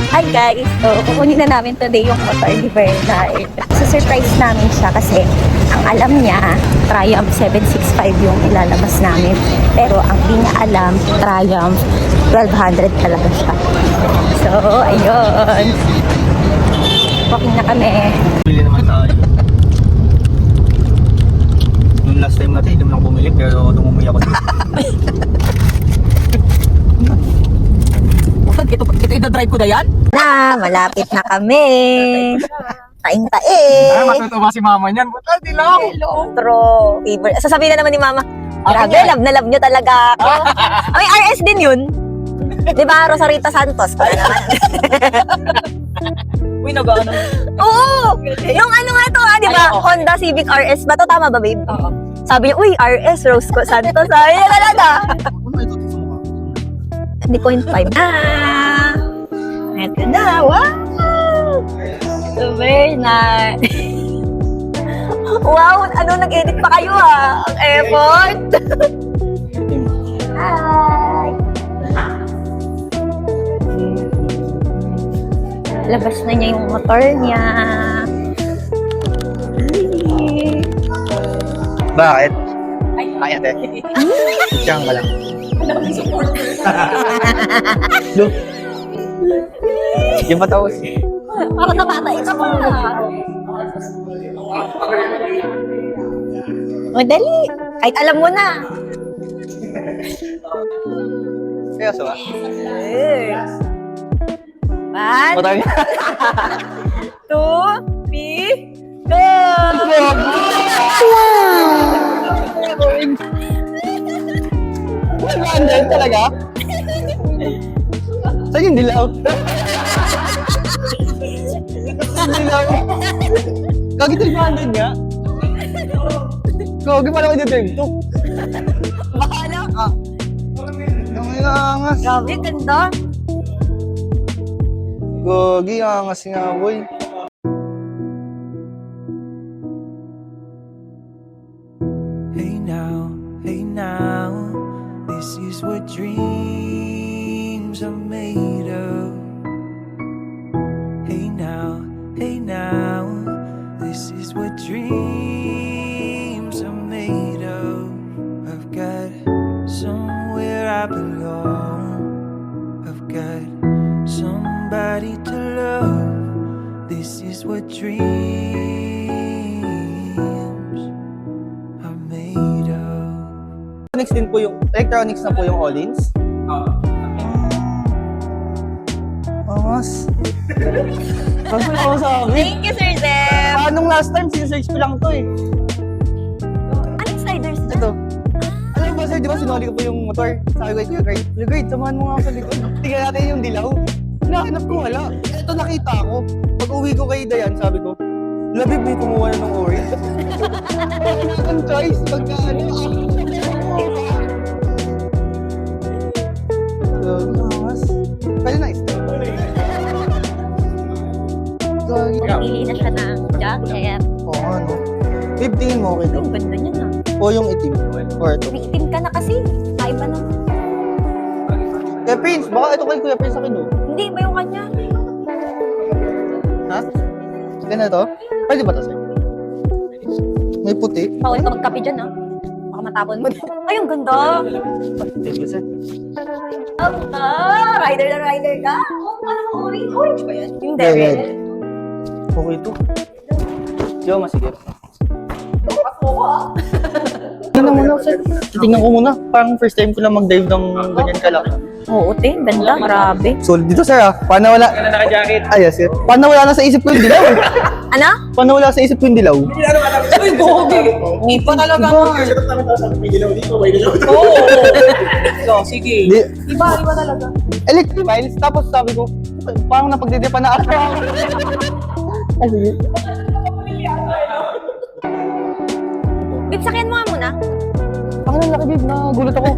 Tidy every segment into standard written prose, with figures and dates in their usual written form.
Hi guys! So, kukunin na namin today yung motor ni Bernard. Surprise namin siya kasi ang alam niya, Triumph 765 yung ilalabas namin. Pero ang di niya alam, Triumph 1200 talaga siya. So, ayun. Walking na kami. Bili naman tayo. Yung last time natin, hindi mo lang bumili pero dumumuy ako. Ito ito-drive ko na yan? Na, malapit na kami. Taing-taing. Ah, matutuwa si mama niyan. Buta, di lang. True. Favorite. Sasabihin na naman ni Mama, grabe, yan. love na love nyo talaga ako. Ay, RS din yun. Di ba, Rosarita Santos? Uy, nag-ano? Oo! Yung ano nga to, di ba? Ay, oo. Honda Civic RS ba to? Tama ba, babe? Oo. Sabi niya, uy, RS, Roscoe Santos. Sabi niya talaga. Ano ito sa mukha? Di 0.5. Ah! Ito na, wow! So, Bernard. Wow, ano, nag-edit pa kayo ah. Ang effort. Hi! Labas na niya yung motor niya. Hi. Bakit? Ay, ate. Diyan ka lang. Look. Yung matawag. Para sa bata, ito pa. O, dali. Kahit alam mo na. Kaya sa Yes. One, Motor niya. 2, 3, go! Wow! Talaga? Saan yung dilaw? Dilaw. Kagi 300 nga. Kagi pala ko dito to. Bahala ka. Ang angas. Grabe, ganda. Gogi, angas nga boy. Hey now, this is what dreams are made of. Hey now, this is what dreams are made of. I've got somewhere I belong. I've got somebody to love. This is what dreams are made of. Electronics din po yung, electronics na po yung All-ins. Angas. Saan po ako sabi? Thank you, Sir Zem. Anong last time, sinesearch ko lang to eh. Anong sliders na? Ito. Alam mo ba sir, di ba sinuli ko po yung motor? Sabi ko, Kuya Grade, samahan mo nga ako sa likod. Tingnan natin yung dilaw. Hinahanap ko, wala. Ito nakita ko. Pag uwi ko kay Dayan, sabi ko, labib, may kumuha na ng orange. Wala akong choice, pagkaano. Angas. Pwede nice. Pili na siya ng jacket. Oo nga, no. Babe, tingin mo okay to? Ang ganda niya na. O yung itim? Or ito? May itim ka na kasi. Kaiba na. Kuya Prince, baka ito kay Kuya Prince akin, no? Hindi, ba yung kanya? Ha? Ganito? Pwede ba ito, sir? May puti. Bawal ka magkape dyan, ah. Baka matapon mo. Ay, ang ganda. Thank you, sir. Rider na rider ka. Ano mo, orange? Orange ba yan? Hindi, Red. red. Okay ito. Diyo, masigit. Bukas mo ko, ah. Tingnan muna, sir. Tingnan ko muna. Parang first time ko lang mag-dive ng ganyan kalaki. Oo, te. Ganda. Grabe. So, dito, sir, ah. Paano wala? Ka na naka-jacket. Ay, yes, sir. Paano wala na sa isip ko yung dilaw? Ano? Paano wala sa isip ko yung dilaw? Uy, gogi. Iba talaga, Mark. Oo. So, sige. Iba talaga. Electric miles. Tapos sabi ko, parang napagdidipa na ako. Ay, sige. Babe, sakyan mo nga muna. Ang laki, babe. Nagulat ako.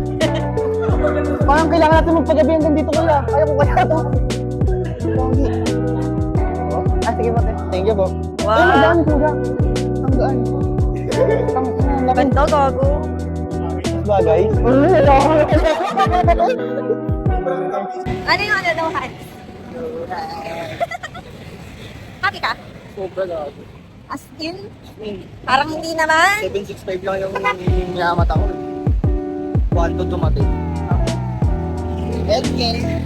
Parang kailangan natin magpagabi hanggang dito kaya. Kaya ko kaya ito. Sige po, thank you po. Wow. Ay, ang gaan, kuya. Ang gaan. Ganda, gago. Bagay. Ano yung ano daw, Han? Happy ka? Sobra gago. As in? Parang hindi naman. 765 lang yung minamata ko. 1 to dumating. Edgen.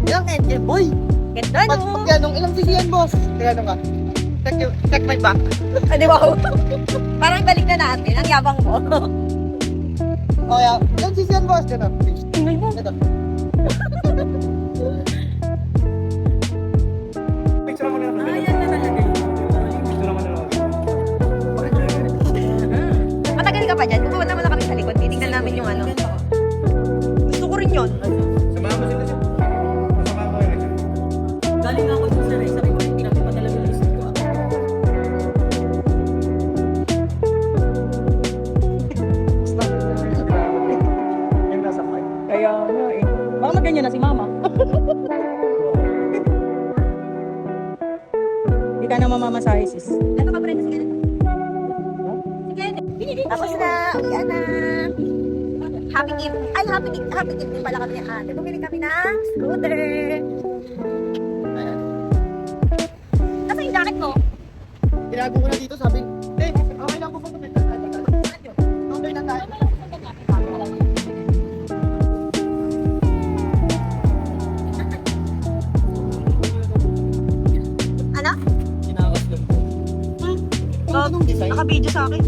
Ilang Edgen, boy? Ganda, Pag no? yan, ilang cc yan, boss? Kaya ano ka? Check my back. Ah, di ba? Parang balik na natin. Ang yabang mo. Oh, yeah. Ilang cc yan, boss? Ganun. Tingnan mo. Ito. Picture mo na lang. Ayan na talaga yun. Picture mo na lang. Matagal ka pa dyan. Kukuha naman na kami sa likod. Titignan namin yung ano. Gusto ko rin yun. Samahan mo sila siya. Samahan mo sila siya. Galing ako dun sa race, sabi ko, hindi namin pa talaga isip ko. Yung nasa mic. Kaya ano eh. Baka magganyan na si mama. Hindi ka na mamamasahe sis. Ano ka, Brenda? Sige na. Sige. Tapos na. Uwian na. Happy evening. Ay, happy evening pala kami ni ate. Bumili kami ng scooter. Ayan. Nasa yung jacket mo? Tinago ko na dito, sabi, okay lang po po. Okay na tayo. Ano? Tinakas lang po. Anong design? Naka-video sa akin.